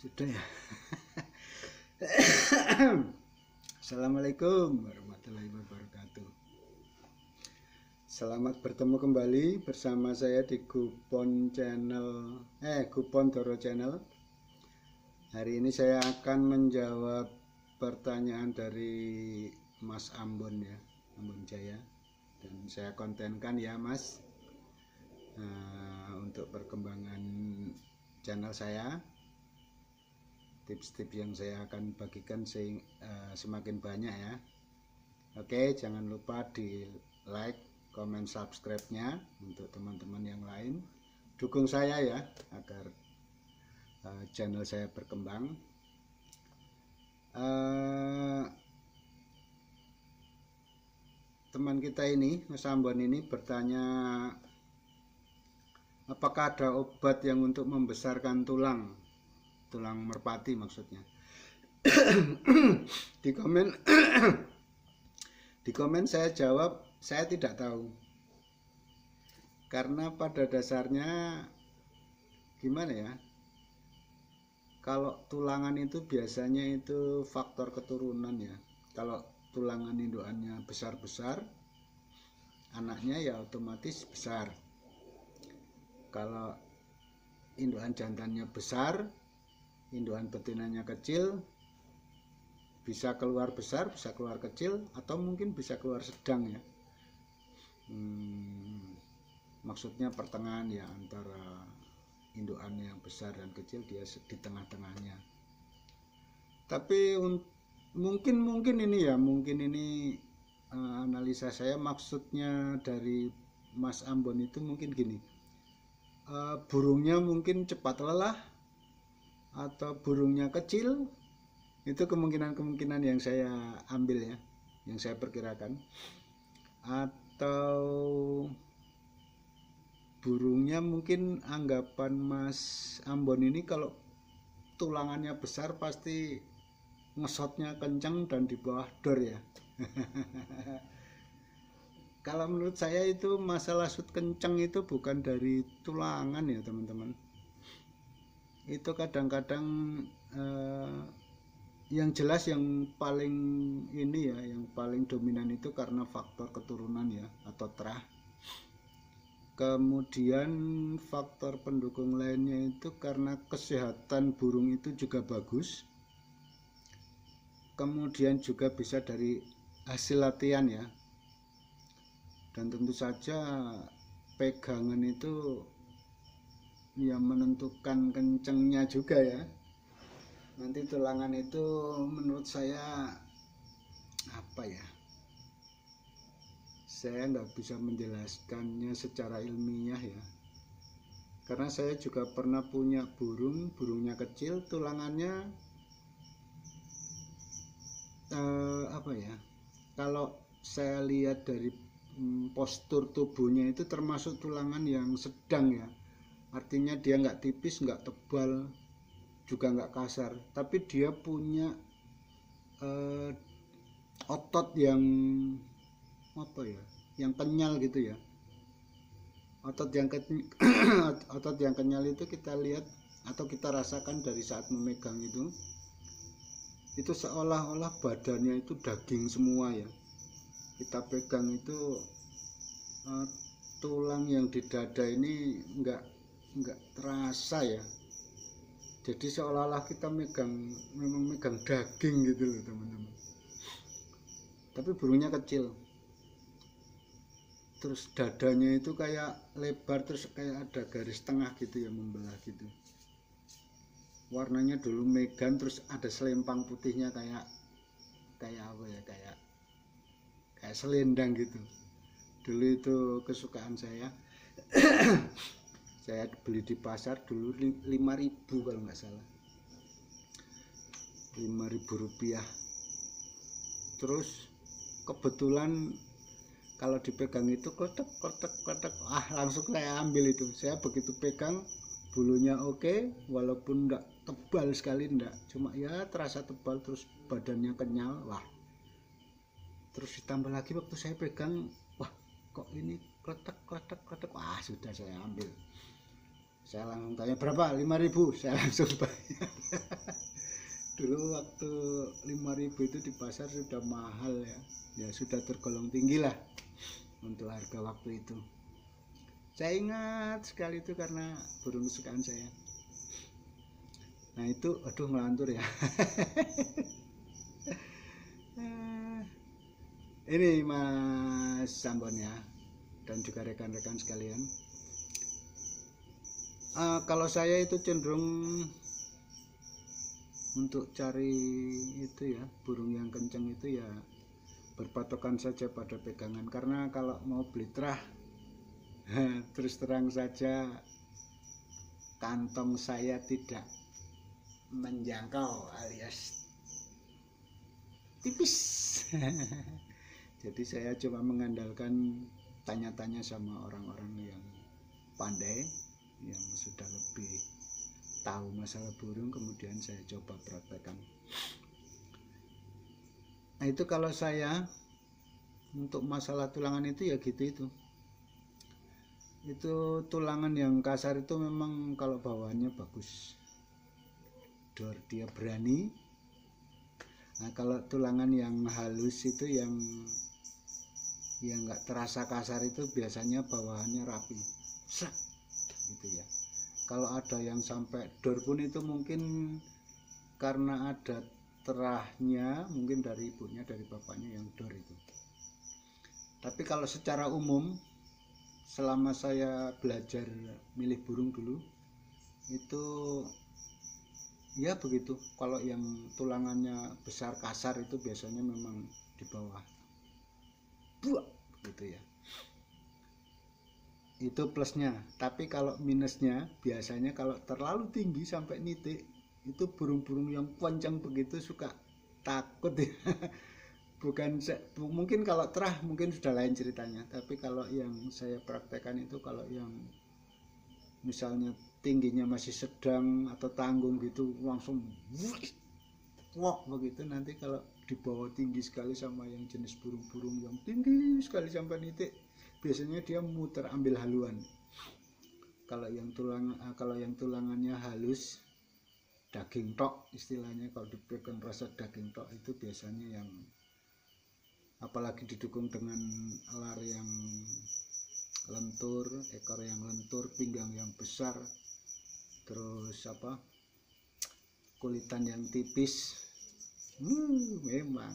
Sudah ya. Assalamualaikum warahmatullahi wabarakatuh. Selamat bertemu kembali bersama saya di Gupon Doro Channel. Hari ini saya akan menjawab pertanyaan dari Mas Ambon ya, Ambon Jaya. Dan saya kontenkan ya Mas, untuk perkembangan channel saya. Tips-tips yang saya akan bagikan semakin banyak ya. Oke, jangan lupa di like, comment, subscribe-nya untuk teman-teman yang lain. Dukung saya ya agar channel saya berkembang. Teman kita ini, Mas Ambon ini bertanya, apakah ada obat yang untuk membesarkan tulang merpati maksudnya. Di komen saya jawab, saya tidak tahu. Karena pada dasarnya gimana ya? Kalau tulangan itu biasanya itu faktor keturunan ya. Kalau tulangan indukannya besar-besar, anaknya ya otomatis besar. Kalau indukan jantannya besar, indukan betinanya kecil, bisa keluar besar, bisa keluar kecil, atau mungkin bisa keluar sedang ya. Maksudnya pertengahan ya, antara indukan yang besar dan kecil, dia di tengah-tengahnya. Tapi mungkin ini ya, analisa saya, maksudnya dari Mas Ambon itu mungkin gini, burungnya mungkin cepat lelah, atau burungnya kecil. Itu kemungkinan yang saya ambil ya, yang saya perkirakan. Atau burungnya mungkin anggapan Mas Ambon ini kalau tulangannya besar pasti ngesotnya kencang dan di bawah dor ya. Kalau menurut saya itu masalah shoot kencang itu bukan dari tulangan ya teman-teman. Itu kadang-kadang yang jelas yang paling ini ya, yang paling dominan itu karena faktor keturunan ya, atau terah. Kemudian faktor pendukung lainnya itu karena kesehatan burung itu juga bagus. Kemudian juga bisa dari hasil latihan ya. Dan tentu saja pegangan itu ya menentukan kencengnya juga ya. Nanti tulangan itu menurut saya apa ya, saya nggak bisa menjelaskannya secara ilmiah ya, karena saya juga pernah punya burungnya kecil, tulangannya apa ya, kalau saya lihat dari postur tubuhnya itu termasuk tulangan yang sedang ya. Artinya dia nggak tipis, nggak tebal, juga nggak kasar, tapi dia punya otot yang apa ya, yang kenyal gitu ya. Otot yang kenyal itu kita lihat atau kita rasakan dari saat memegang itu seolah-olah badannya itu daging semua ya. Kita pegang itu tulang yang di dada ini nggak terasa ya. Jadi seolah-olah kita memang megang daging gitu loh teman-teman. Tapi burungnya kecil. Terus dadanya itu kayak lebar, terus kayak ada garis tengah gitu ya, membelah gitu. Warnanya dulu megan, terus ada selempang putihnya kayak apa ya, kayak selendang gitu. Dulu itu kesukaan saya. Saya beli di pasar dulu 5.000 kalau nggak salah, 5.000 rupiah. Terus kebetulan kalau dipegang itu kotek, langsung saya ambil itu. Saya begitu pegang, bulunya oke, walaupun enggak tebal sekali, enggak, cuma ya terasa tebal, terus badannya kenyal. Wah, terus ditambah lagi waktu saya pegang, wah kok ini kotek, wah sudah saya ambil. Saya langsung tanya berapa, 5.000, saya langsung bayar. Dulu waktu 5.000 itu di pasar sudah mahal ya. Ya sudah tergolong tinggi lah untuk harga waktu itu. Saya ingat sekali itu karena burung kesukaan saya. Nah itu, aduh ngelantur ya. Ini Mas Sambon ya, dan juga rekan-rekan sekalian. Kalau saya itu cenderung untuk cari itu ya, burung yang kenceng itu ya berpatokan saja pada pegangan. Karena kalau mau beli terah, terus terang saja kantong saya tidak menjangkau alias tipis. Jadi saya cuma mengandalkan tanya-tanya sama orang-orang yang pandai, yang sudah lebih tahu masalah burung, kemudian saya coba praktekkan. Nah itu kalau saya untuk masalah tulangan itu ya gitu itu tulangan yang kasar itu memang kalau bawaannya bagus, dor dia berani. Nah kalau tulangan yang halus itu yang nggak terasa kasar itu biasanya bawaannya rapi, set gitu ya. Kalau ada yang sampai dor pun itu mungkin karena ada terahnya, mungkin dari ibunya, dari bapaknya yang dor itu. Tapi kalau secara umum selama saya belajar milih burung dulu itu ya begitu. Kalau yang tulangannya besar kasar itu biasanya memang di bawah buak gitu ya, itu plusnya. Tapi kalau minusnya biasanya kalau terlalu tinggi sampai nitik itu burung-burung yang kencang begitu suka takut ya. Bukan, mungkin kalau terah mungkin sudah lain ceritanya, tapi kalau yang saya praktekkan itu kalau yang misalnya tingginya masih sedang atau tanggung gitu langsung wok begitu. Nanti kalau dibawa tinggi sekali sama yang jenis burung-burung yang tinggi sekali sampai nitik, biasanya dia muter ambil haluan. Kalau yang tulangannya halus, daging tok istilahnya, kalau dipegang rasa daging tok itu biasanya yang apalagi didukung dengan alar yang lentur, ekor yang lentur, pinggang yang besar, terus kulitan yang tipis, memang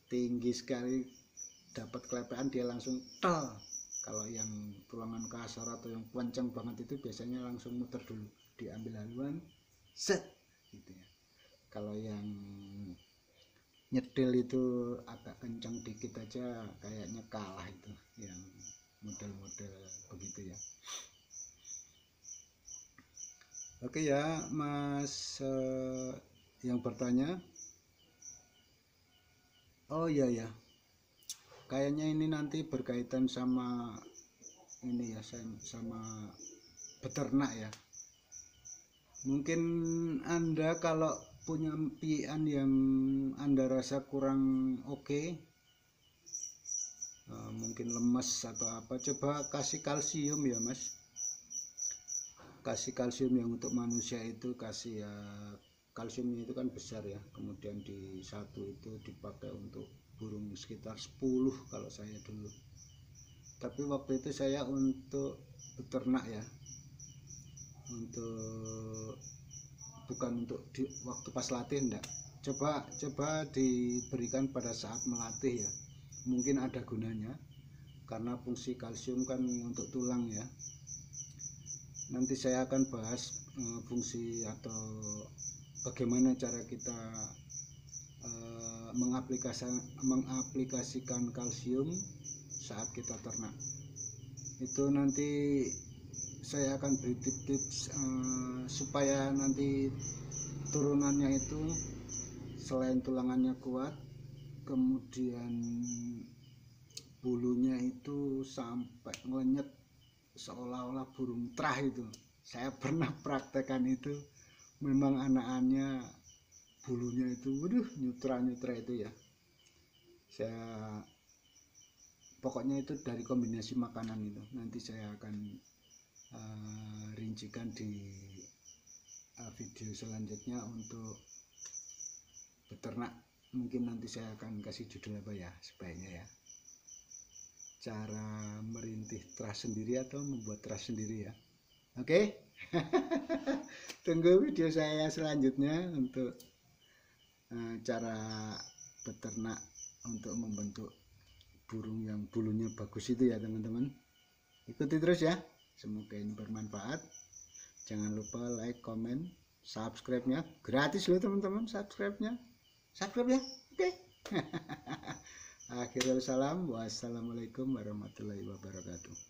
tinggi sekali, dapat kelepean dia langsung tel. Kalau yang tulangan kasar atau yang kencang banget itu biasanya langsung muter dulu, diambil haluan, set gitu ya. Kalau yang nyedil itu agak kencang dikit aja kayaknya kalah itu yang model-model begitu ya. Oke ya Mas yang bertanya, oh iya ya, kayaknya ini nanti berkaitan sama ini ya, sama beternak ya. Mungkin Anda kalau punya pian yang Anda rasa kurang oke, mungkin lemes atau apa, coba kasih kalsium ya Mas. Kasih kalsium yang untuk manusia itu kasih ya, kalsiumnya itu kan besar ya, kemudian di satu itu dipakai untuk burung sekitar 10 kalau saya dulu. Tapi waktu itu saya untuk beternak ya, untuk bukan untuk waktu pas latih enggak. Coba diberikan pada saat melatih ya, mungkin ada gunanya karena fungsi kalsium kan untuk tulang ya. Nanti saya akan bahas fungsi atau bagaimana cara kita mengaplikasikan kalsium saat kita ternak. Itu nanti saya akan beri tips-tips supaya nanti turunannya itu selain tulangannya kuat, kemudian bulunya itu sampai ngelenyet seolah-olah burung terah itu. Saya pernah praktekkan itu, memang anak-anaknya bulunya itu waduh nyutra itu ya. Saya pokoknya itu dari kombinasi makanan itu. Nanti saya akan rincikan di video selanjutnya untuk beternak. Mungkin nanti saya akan kasih judul apa ya sebaiknya ya, cara merintih trust sendiri atau membuat trust sendiri ya. Oke. Tunggu video saya selanjutnya untuk cara beternak untuk membentuk burung yang bulunya bagus itu ya teman-teman. Ikuti terus ya, semoga ini bermanfaat. Jangan lupa like, comment, subscribe-nya gratis loh teman-teman. Subscribe-nya ya, oke. Akhirul salam, wassalamualaikum warahmatullahi wabarakatuh.